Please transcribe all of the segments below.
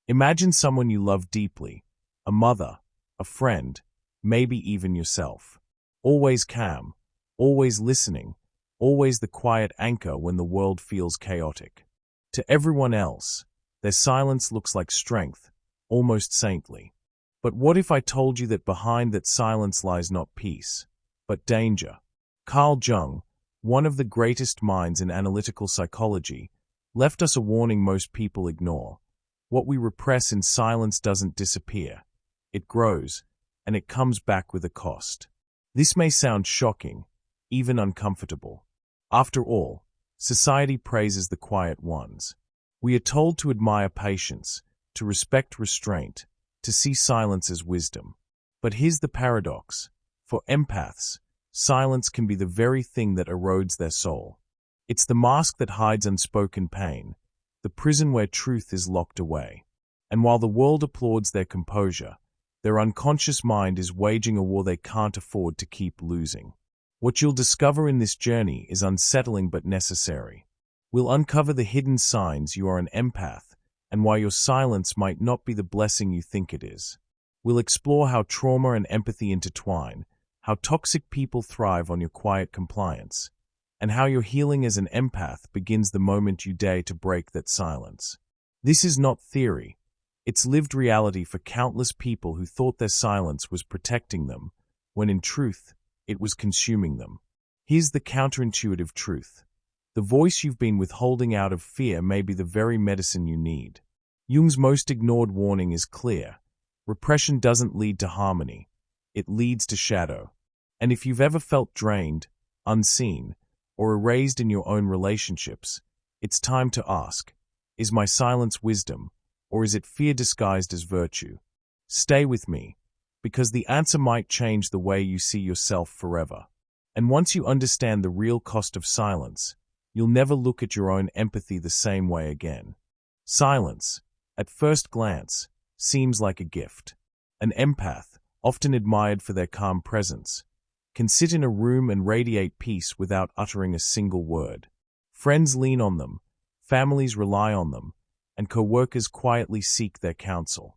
Imagine someone you love deeply, a mother, a friend, maybe even yourself. Always calm, always listening, always the quiet anchor when the world feels chaotic. To everyone else, their silence looks like strength, almost saintly. But what if I told you that behind that silence lies not peace, but danger? Carl Jung, one of the greatest minds in analytical psychology, left us a warning most people ignore. What we repress in silence doesn't disappear. It grows, and it comes back with a cost. This may sound shocking, even uncomfortable. After all, society praises the quiet ones. We are told to admire patience, to respect restraint, to see silence as wisdom. But here's the paradox. For empaths, silence can be the very thing that erodes their soul. It's the mask that hides unspoken pain, the prison where truth is locked away. And while the world applauds their composure, their unconscious mind is waging a war they can't afford to keep losing. What you'll discover in this journey is unsettling but necessary. We'll uncover the hidden signs you are an empath and why your silence might not be the blessing you think it is. We'll explore how trauma and empathy intertwine, how toxic people thrive on your quiet compliance, and how your healing as an empath begins the moment you dare to break that silence. This is not theory. It's lived reality for countless people who thought their silence was protecting them, when in truth, it was consuming them. Here's the counterintuitive truth. The voice you've been withholding out of fear may be the very medicine you need. Jung's most ignored warning is clear. Repression doesn't lead to harmony. It leads to shadow. And if you've ever felt drained, unseen, or erased in your own relationships, it's time to ask, is my silence wisdom, or is it fear disguised as virtue? Stay with me, because the answer might change the way you see yourself forever. And once you understand the real cost of silence, you'll never look at your own empathy the same way again. Silence, at first glance, seems like a gift. An empath, often admired for their calm presence, can sit in a room and radiate peace without uttering a single word. Friends lean on them, families rely on them, and co-workers quietly seek their counsel.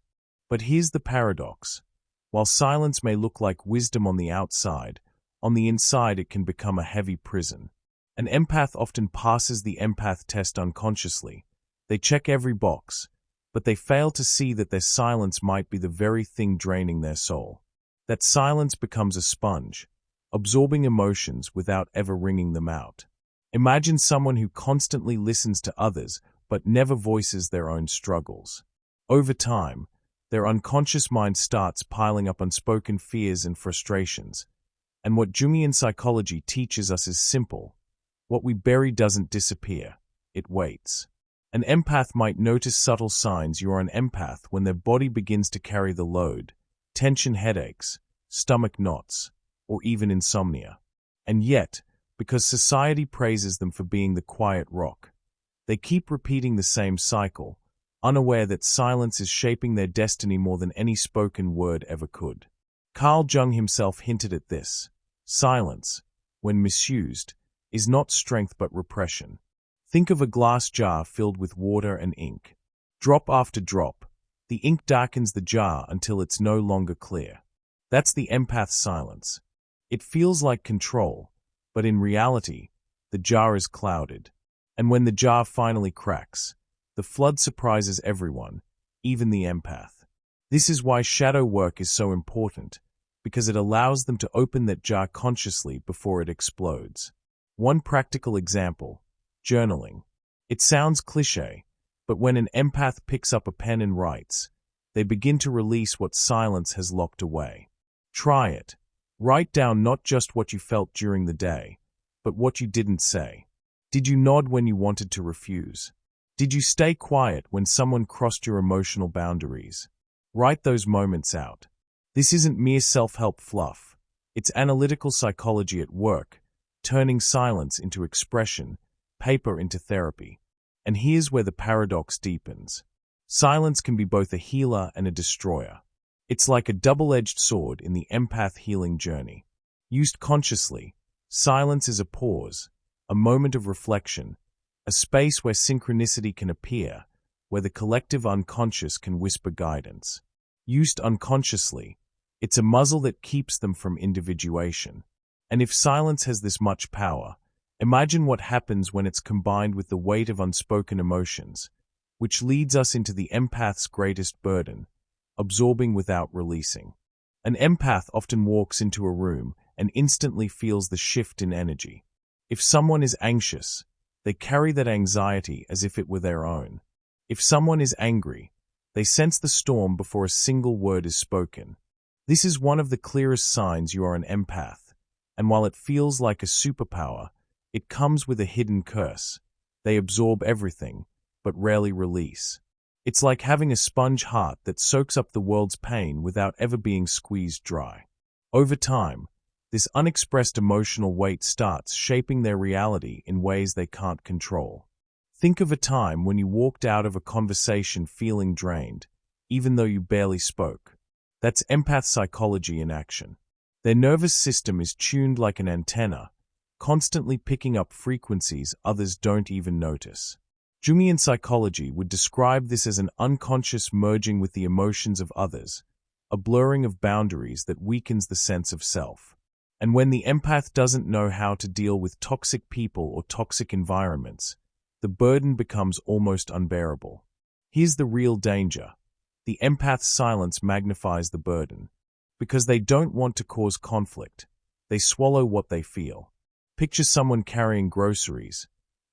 But here's the paradox. While silence may look like wisdom on the outside, on the inside it can become a heavy prison. An empath often passes the empath test unconsciously. They check every box, but they fail to see that their silence might be the very thing draining their soul. That silence becomes a sponge, absorbing emotions without ever wringing them out. Imagine someone who constantly listens to others but never voices their own struggles. Over time, their unconscious mind starts piling up unspoken fears and frustrations. And what Jungian psychology teaches us is simple. What we bury doesn't disappear, it waits. An empath might notice subtle signs you are an empath when their body begins to carry the load, tension headaches, stomach knots, or even insomnia. And yet, because society praises them for being the quiet rock, they keep repeating the same cycle, unaware that silence is shaping their destiny more than any spoken word ever could. Carl Jung himself hinted at this. Silence, when misused, is not strength but repression. Think of a glass jar filled with water and ink. Drop after drop, the ink darkens the jar until it's no longer clear. That's the empath's silence. It feels like control, but in reality, the jar is clouded. And when the jar finally cracks, the flood surprises everyone, even the empath. This is why shadow work is so important, because it allows them to open that jar consciously before it explodes. One practical example, journaling. It sounds cliché, but when an empath picks up a pen and writes, they begin to release what silence has locked away. Try it. Write down not just what you felt during the day, but what you didn't say. Did you nod when you wanted to refuse? Did you stay quiet when someone crossed your emotional boundaries? Write those moments out. This isn't mere self-help fluff. It's analytical psychology at work, turning silence into expression, paper into therapy. And here's where the paradox deepens. Silence can be both a healer and a destroyer. It's like a double-edged sword in the empath healing journey. Used consciously, silence is a pause, a moment of reflection, a space where synchronicity can appear, where the collective unconscious can whisper guidance. Used unconsciously, it's a muzzle that keeps them from individuation. And if silence has this much power, imagine what happens when it's combined with the weight of unspoken emotions, which leads us into the empath's greatest burden, absorbing without releasing. An empath often walks into a room and instantly feels the shift in energy. If someone is anxious, they carry that anxiety as if it were their own. If someone is angry, they sense the storm before a single word is spoken. This is one of the clearest signs you are an empath, and while it feels like a superpower, it comes with a hidden curse. They absorb everything, but rarely release. It's like having a sponge heart that soaks up the world's pain without ever being squeezed dry. Over time, this unexpressed emotional weight starts shaping their reality in ways they can't control. Think of a time when you walked out of a conversation feeling drained, even though you barely spoke. That's empath psychology in action. Their nervous system is tuned like an antenna, constantly picking up frequencies others don't even notice. Jungian psychology would describe this as an unconscious merging with the emotions of others, a blurring of boundaries that weakens the sense of self. And when the empath doesn't know how to deal with toxic people or toxic environments, the burden becomes almost unbearable. Here's the real danger. The empath's silence magnifies the burden. Because they don't want to cause conflict, they swallow what they feel. Picture someone carrying groceries,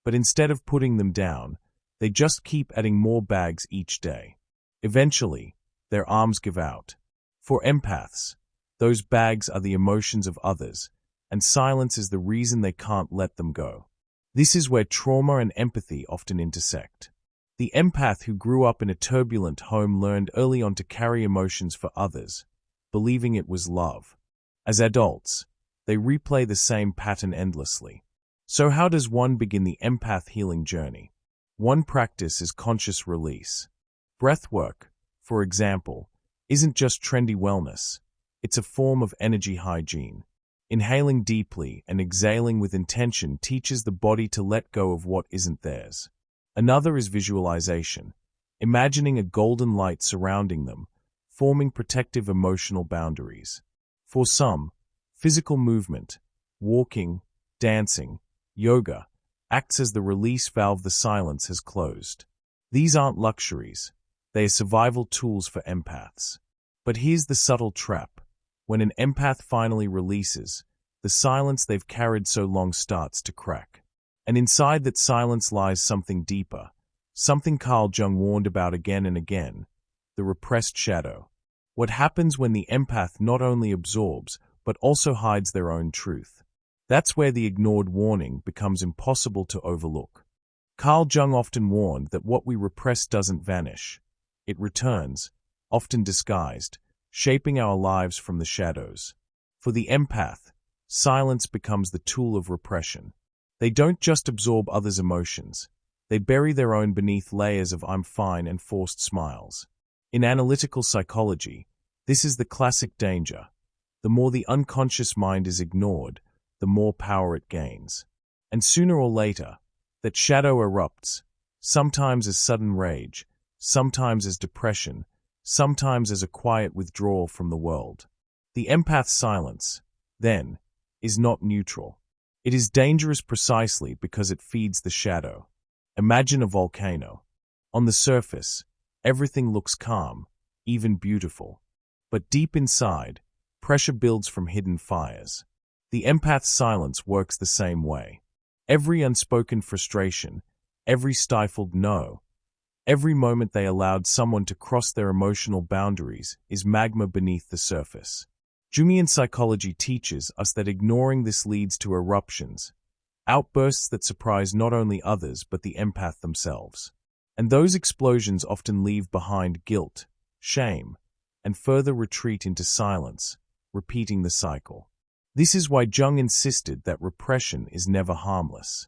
but instead of putting them down, they just keep adding more bags each day. Eventually, their arms give out. For empaths, those bags are the emotions of others, and silence is the reason they can't let them go. This is where trauma and empathy often intersect. The empath who grew up in a turbulent home learned early on to carry emotions for others, believing it was love. As adults, they replay the same pattern endlessly. So how does one begin the empath healing journey? One practice is conscious release. Breathwork, for example, isn't just trendy wellness. It's a form of energy hygiene. Inhaling deeply and exhaling with intention teaches the body to let go of what isn't theirs. Another is visualization, imagining a golden light surrounding them, forming protective emotional boundaries. For some, physical movement, walking, dancing, yoga, acts as the release valve the silence has closed. These aren't luxuries, they are survival tools for empaths. But here's the subtle trap. When an empath finally releases, the silence they've carried so long starts to crack. And inside that silence lies something deeper, something Carl Jung warned about again and again, the repressed shadow. What happens when the empath not only absorbs, but also hides their own truth? That's where the ignored warning becomes impossible to overlook. Carl Jung often warned that what we repress doesn't vanish. It returns, often disguised, shaping our lives from the shadows. For the empath, silence becomes the tool of repression. They don't just absorb others' emotions. They bury their own beneath layers of I'm fine and forced smiles. In analytical psychology, this is the classic danger. The more the unconscious mind is ignored, the more power it gains. And sooner or later, that shadow erupts, sometimes as sudden rage, sometimes as depression, sometimes as a quiet withdrawal from the world. The empath's silence, then, is not neutral. It is dangerous precisely because it feeds the shadow. Imagine a volcano. On the surface, everything looks calm, even beautiful. But deep inside, pressure builds from hidden fires. The empath's silence works the same way. Every unspoken frustration, every stifled no, every moment they allowed someone to cross their emotional boundaries is magma beneath the surface. Jungian psychology teaches us that ignoring this leads to eruptions, outbursts that surprise not only others but the empath themselves. And those explosions often leave behind guilt, shame, and further retreat into silence, repeating the cycle. This is why Jung insisted that repression is never harmless.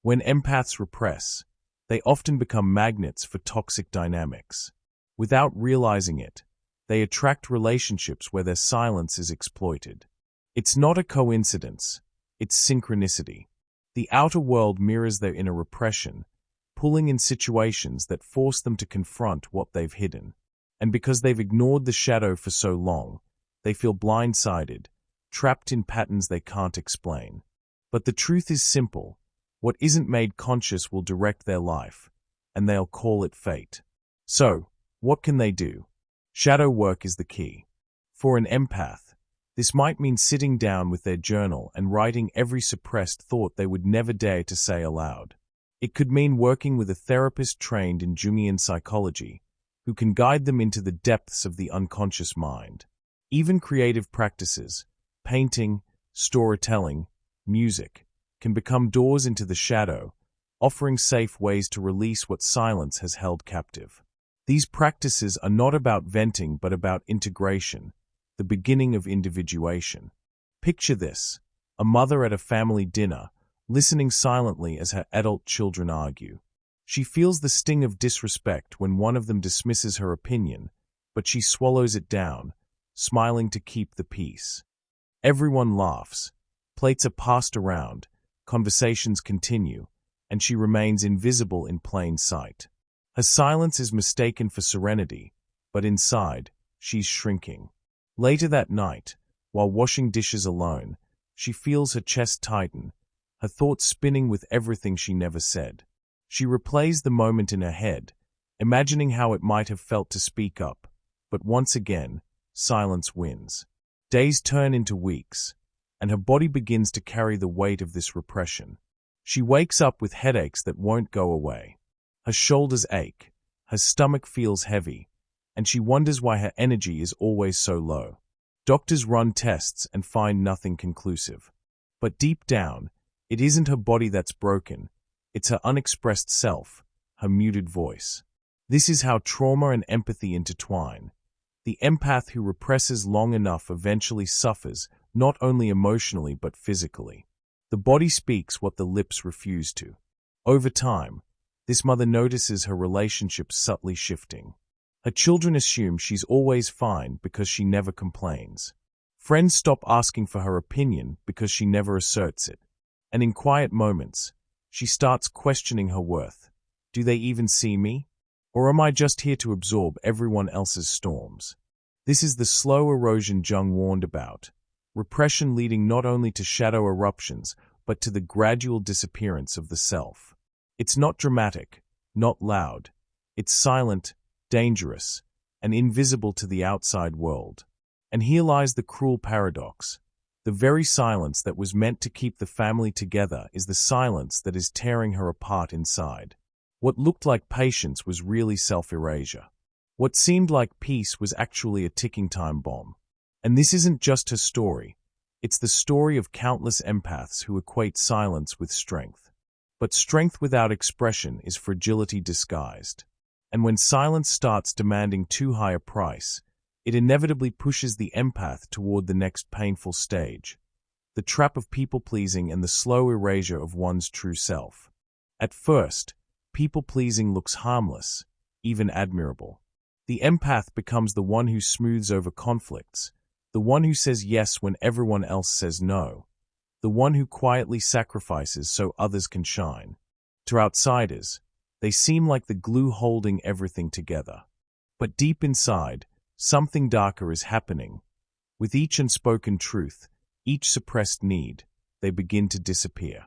When empaths repress, they often become magnets for toxic dynamics. Without realizing it, they attract relationships where their silence is exploited. It's not a coincidence, it's synchronicity. The outer world mirrors their inner repression, pulling in situations that force them to confront what they've hidden. And because they've ignored the shadow for so long, they feel blindsided, trapped in patterns they can't explain. But the truth is simple. What isn't made conscious will direct their life, and they'll call it fate. So, what can they do? Shadow work is the key. For an empath, this might mean sitting down with their journal and writing every suppressed thought they would never dare to say aloud. It could mean working with a therapist trained in Jungian psychology, who can guide them into the depths of the unconscious mind. Even creative practices, painting, storytelling, music, can become doors into the shadow, offering safe ways to release what silence has held captive. These practices are not about venting but about integration, the beginning of individuation. Picture this: a mother at a family dinner, listening silently as her adult children argue. She feels the sting of disrespect when one of them dismisses her opinion, but she swallows it down, smiling to keep the peace. Everyone laughs, plates are passed around, conversations continue, and she remains invisible in plain sight. Her silence is mistaken for serenity, but inside, she's shrinking. Later that night, while washing dishes alone, she feels her chest tighten, her thoughts spinning with everything she never said. She replays the moment in her head, imagining how it might have felt to speak up, but once again, silence wins. Days turn into weeks, and her body begins to carry the weight of this repression. She wakes up with headaches that won't go away. Her shoulders ache, her stomach feels heavy, and she wonders why her energy is always so low. Doctors run tests and find nothing conclusive. But deep down, it isn't her body that's broken, it's her unexpressed self, her muted voice. This is how trauma and empathy intertwine. The empath who represses long enough eventually suffers, not only emotionally but physically. The body speaks what the lips refuse to. Over time, this mother notices her relationships subtly shifting. Her children assume she's always fine because she never complains. Friends stop asking for her opinion because she never asserts it. And in quiet moments, she starts questioning her worth. Do they even see me? Or am I just here to absorb everyone else's storms? This is the slow erosion Jung warned about. Repression leading not only to shadow eruptions, but to the gradual disappearance of the self. It's not dramatic, not loud. It's silent, dangerous, and invisible to the outside world. And here lies the cruel paradox. The very silence that was meant to keep the family together is the silence that is tearing her apart inside. What looked like patience was really self-erasure. What seemed like peace was actually a ticking time bomb. And this isn't just her story. It's the story of countless empaths who equate silence with strength. But strength without expression is fragility disguised. And when silence starts demanding too high a price, it inevitably pushes the empath toward the next painful stage, the trap of people-pleasing and the slow erasure of one's true self. At first, people-pleasing looks harmless, even admirable. The empath becomes the one who smooths over conflicts, the one who says yes when everyone else says no, the one who quietly sacrifices so others can shine. To outsiders, they seem like the glue holding everything together. But deep inside, something darker is happening. With each unspoken truth, each suppressed need, they begin to disappear.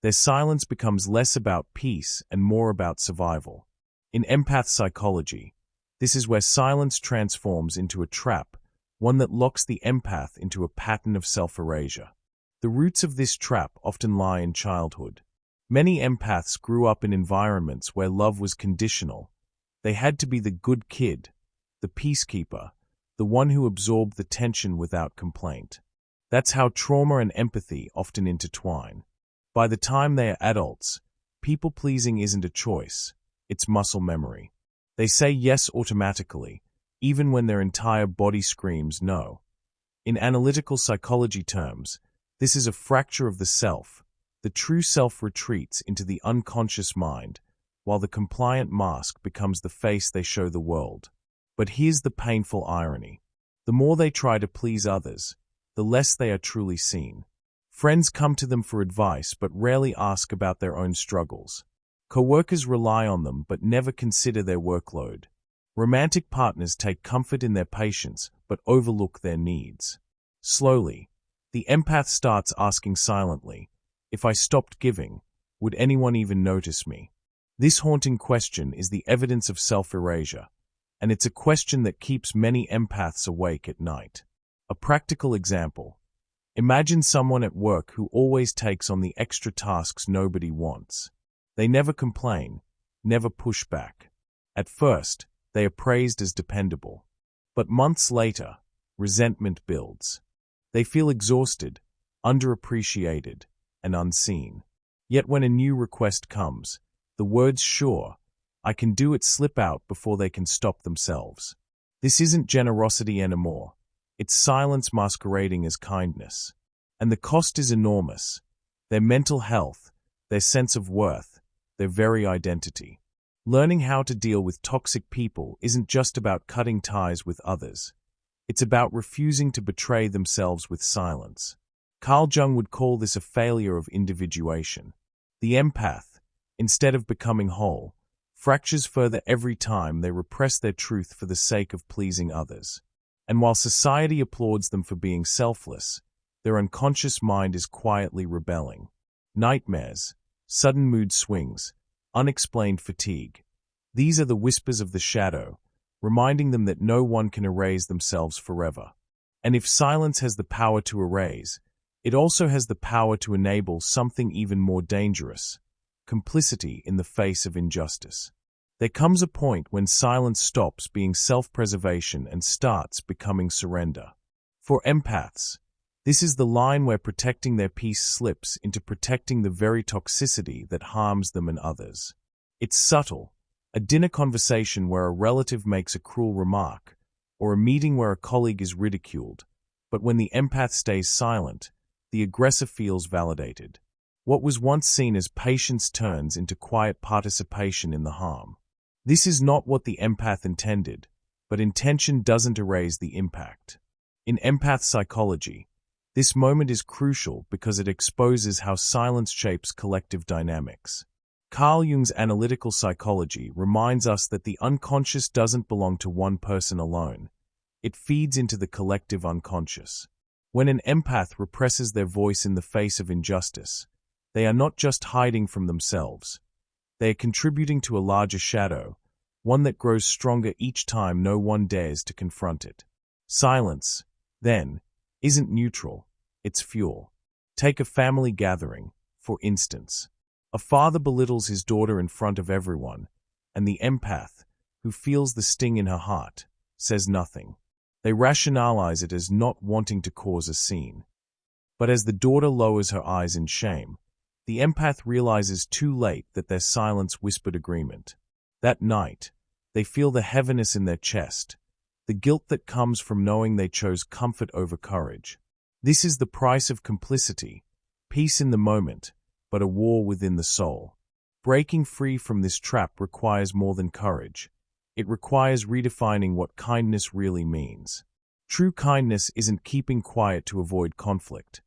Their silence becomes less about peace and more about survival. In empath psychology, this is where silence transforms into a trap, one that locks the empath into a pattern of self-erasure. The roots of this trap often lie in childhood. Many empaths grew up in environments where love was conditional. They had to be the good kid, the peacekeeper, the one who absorbed the tension without complaint. That's how trauma and empathy often intertwine. By the time they are adults, people-pleasing isn't a choice, it's muscle memory. They say yes automatically, even when their entire body screams no. In analytical psychology terms, this is a fracture of the self. The true self retreats into the unconscious mind, while the compliant mask becomes the face they show the world. But here's the painful irony. The more they try to please others, the less they are truly seen. Friends come to them for advice but rarely ask about their own struggles. Co-workers rely on them but never consider their workload. Romantic partners take comfort in their patience but overlook their needs. Slowly, the empath starts asking silently, if I stopped giving, would anyone even notice me? This haunting question is the evidence of self-erasure, and it's a question that keeps many empaths awake at night. A practical example. Imagine someone at work who always takes on the extra tasks nobody wants. They never complain, never push back. At first, they are praised as dependable. But months later, resentment builds. They feel exhausted, underappreciated, and unseen. Yet when a new request comes, the words "sure, I can do it" slip out before they can stop themselves. This isn't generosity anymore. It's silence masquerading as kindness. And the cost is enormous. Their mental health, their sense of worth, their very identity. Learning how to deal with toxic people isn't just about cutting ties with others. It's about refusing to betray themselves with silence. Carl Jung would call this a failure of individuation. The empath, instead of becoming whole, fractures further every time they repress their truth for the sake of pleasing others. And while society applauds them for being selfless, their unconscious mind is quietly rebelling. Nightmares, sudden mood swings, unexplained fatigue. These are the whispers of the shadow, reminding them that no one can erase themselves forever. And if silence has the power to erase, it also has the power to enable something even more dangerous: complicity in the face of injustice. There comes a point when silence stops being self-preservation and starts becoming surrender. For empaths, this is the line where protecting their peace slips into protecting the very toxicity that harms them and others. It's subtle, a dinner conversation where a relative makes a cruel remark, or a meeting where a colleague is ridiculed, but when the empath stays silent, the aggressor feels validated. What was once seen as patience turns into quiet participation in the harm. This is not what the empath intended, but intention doesn't erase the impact. In empath psychology, this moment is crucial because it exposes how silence shapes collective dynamics. Carl Jung's analytical psychology reminds us that the unconscious doesn't belong to one person alone. It feeds into the collective unconscious. When an empath represses their voice in the face of injustice, they are not just hiding from themselves. They are contributing to a larger shadow, one that grows stronger each time no one dares to confront it. Silence, then, isn't neutral, it's fuel. Take a family gathering, for instance. A father belittles his daughter in front of everyone, and the empath, who feels the sting in her heart, says nothing. They rationalize it as not wanting to cause a scene. But as the daughter lowers her eyes in shame, the empath realizes too late that their silence whispered agreement. That night, they feel the heaviness in their chest, the guilt that comes from knowing they chose comfort over courage. This is the price of complicity, peace in the moment, but a war within the soul. Breaking free from this trap requires more than courage. It requires redefining what kindness really means. True kindness isn't keeping quiet to avoid conflict.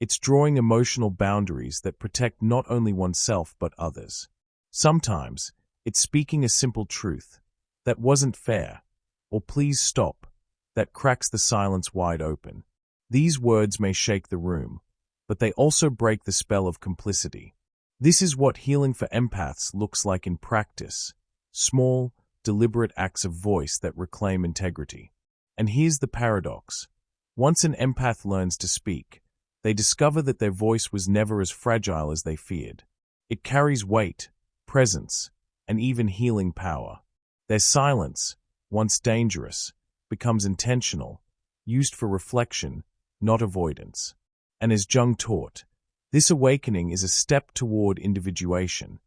It's drawing emotional boundaries that protect not only oneself but others. Sometimes, it's speaking a simple truth, "That wasn't fair," or "Please stop," that cracks the silence wide open. These words may shake the room, but they also break the spell of complicity. This is what healing for empaths looks like in practice: small, deliberate acts of voice that reclaim integrity. And here's the paradox. Once an empath learns to speak, they discover that their voice was never as fragile as they feared. It carries weight, presence, and even healing power. Their silence, once dangerous, becomes intentional, used for reflection, not avoidance. And as Jung taught, this awakening is a step toward individuation,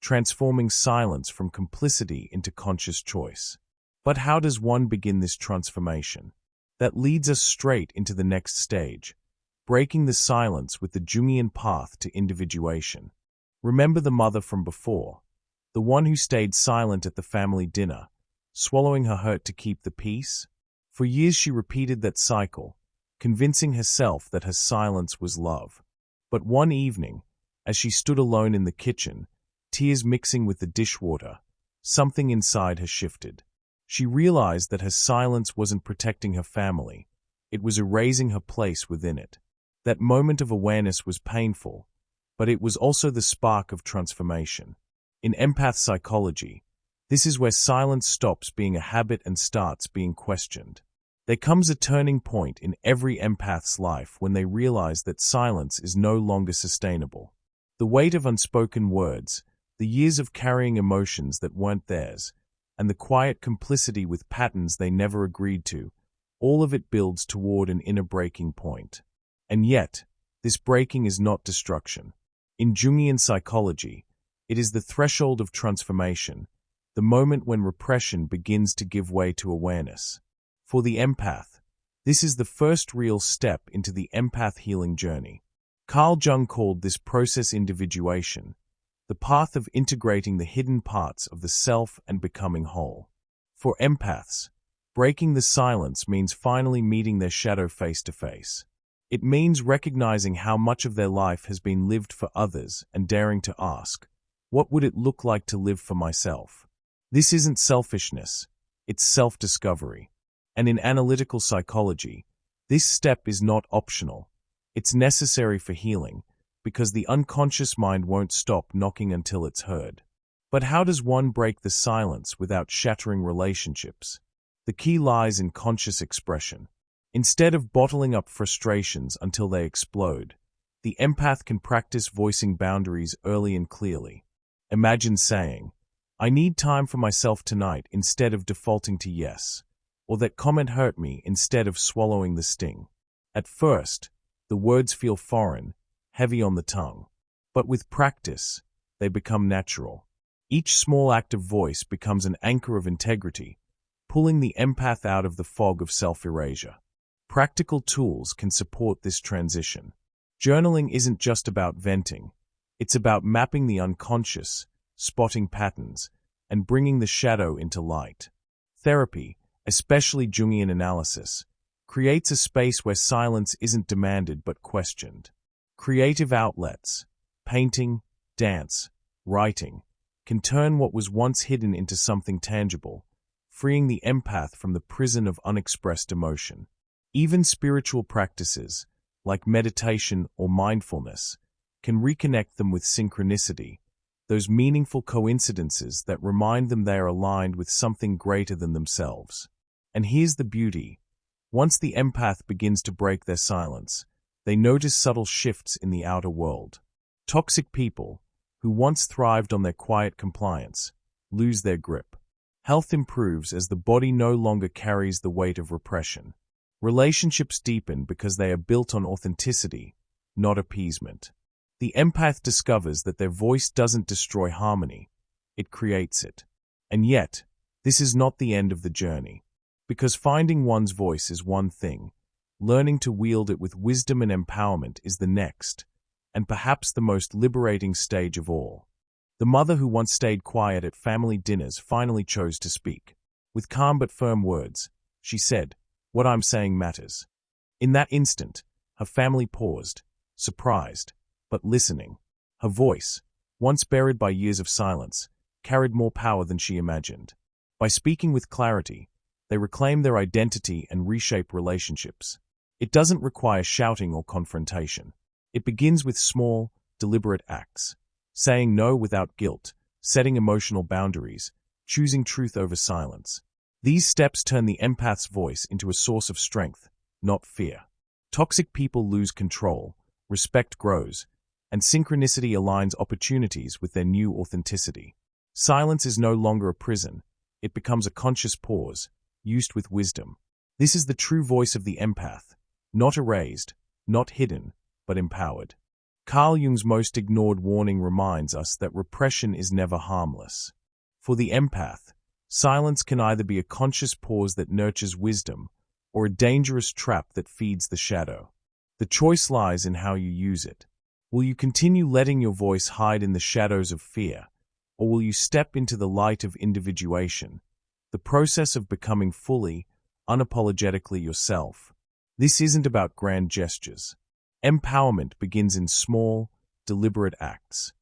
transforming silence from complicity into conscious choice. But how does one begin this transformation? That leads us straight into the next stage: breaking the silence with the Jungian path to individuation. Remember the mother from before, the one who stayed silent at the family dinner, swallowing her hurt to keep the peace? For years she repeated that cycle, convincing herself that her silence was love. But one evening, as she stood alone in the kitchen, tears mixing with the dishwater, something inside has shifted. She realized that her silence wasn't protecting her family, it was erasing her place within it. That moment of awareness was painful, but it was also the spark of transformation. In empath psychology, this is where silence stops being a habit and starts being questioned. There comes a turning point in every empath's life when they realize that silence is no longer sustainable. The weight of unspoken words, the years of carrying emotions that weren't theirs, and the quiet complicity with patterns they never agreed to, all of it builds toward an inner breaking point. And yet, this breaking is not destruction. In Jungian psychology, it is the threshold of transformation, the moment when repression begins to give way to awareness. For the empath, this is the first real step into the empath healing journey. Carl Jung called this process individuation, the path of integrating the hidden parts of the self and becoming whole. For empaths, breaking the silence means finally meeting their shadow face to face. It means recognizing how much of their life has been lived for others and daring to ask, what would it look like to live for myself? This isn't selfishness, it's self-discovery. And in analytical psychology, this step is not optional. It's necessary for healing, because the unconscious mind won't stop knocking until it's heard. But how does one break the silence without shattering relationships? The key lies in conscious expression. Instead of bottling up frustrations until they explode, the empath can practice voicing boundaries early and clearly. Imagine saying, "I need time for myself tonight," instead of defaulting to yes, or "that comment hurt me," instead of swallowing the sting. At first, the words feel foreign, heavy on the tongue. But with practice, they become natural. Each small act of voice becomes an anchor of integrity, pulling the empath out of the fog of self-erasure. Practical tools can support this transition. Journaling isn't just about venting. It's about mapping the unconscious, spotting patterns, and bringing the shadow into light. Therapy, especially Jungian analysis, creates a space where silence isn't demanded but questioned. Creative outlets, painting, dance, writing, can turn what was once hidden into something tangible, freeing the empath from the prison of unexpressed emotion. Even spiritual practices, like meditation or mindfulness, can reconnect them with synchronicity, those meaningful coincidences that remind them they are aligned with something greater than themselves. And here's the beauty. Once the empath begins to break their silence, they notice subtle shifts in the outer world. Toxic people, who once thrived on their quiet compliance, lose their grip. Health improves as the body no longer carries the weight of repression. Relationships deepen because they are built on authenticity, not appeasement. The empath discovers that their voice doesn't destroy harmony, it creates it. And yet, this is not the end of the journey. Because finding one's voice is one thing, learning to wield it with wisdom and empowerment is the next, and perhaps the most liberating stage of all. The mother who once stayed quiet at family dinners finally chose to speak. With calm but firm words, she said, "What I'm saying matters." In that instant, her family paused, surprised, but listening. Her voice, once buried by years of silence, carried more power than she imagined. By speaking with clarity, they reclaim their identity and reshape relationships. It doesn't require shouting or confrontation. It begins with small, deliberate acts. Saying no without guilt, setting emotional boundaries, choosing truth over silence. These steps turn the empath's voice into a source of strength, not fear. Toxic people lose control, respect grows, and synchronicity aligns opportunities with their new authenticity. Silence is no longer a prison, it becomes a conscious pause, used with wisdom. This is the true voice of the empath, not erased, not hidden, but empowered. Carl Jung's most ignored warning reminds us that repression is never harmless. For the empath, silence can either be a conscious pause that nurtures wisdom, or a dangerous trap that feeds the shadow. The choice lies in how you use it. Will you continue letting your voice hide in the shadows of fear, or will you step into the light of individuation, the process of becoming fully, unapologetically yourself? This isn't about grand gestures. Empowerment begins in small, deliberate acts.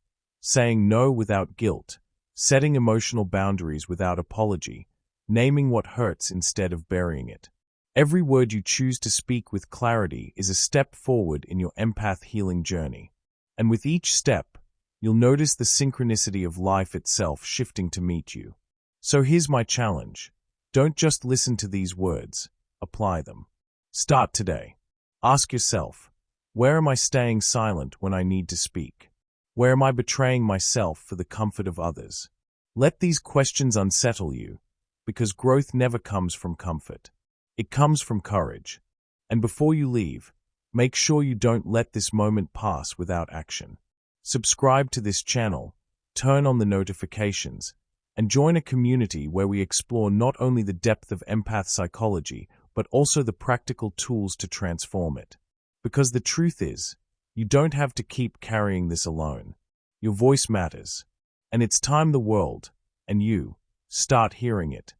saying no without guilt, setting emotional boundaries without apology, naming what hurts instead of burying it. Every word you choose to speak with clarity is a step forward in your empath healing journey. And with each step, you'll notice the synchronicity of life itself shifting to meet you. So here's my challenge. Don't just listen to these words, apply them. Start today. Ask yourself, where am I staying silent when I need to speak? Where am I betraying myself for the comfort of others? Let these questions unsettle you, because growth never comes from comfort. It comes from courage. And before you leave, make sure you don't let this moment pass without action. Subscribe to this channel, turn on the notifications, and join a community where we explore not only the depth of empath psychology, but also the practical tools to transform it. Because the truth is, you don't have to keep carrying this alone. Your voice matters. And it's time the world, and you, start hearing it.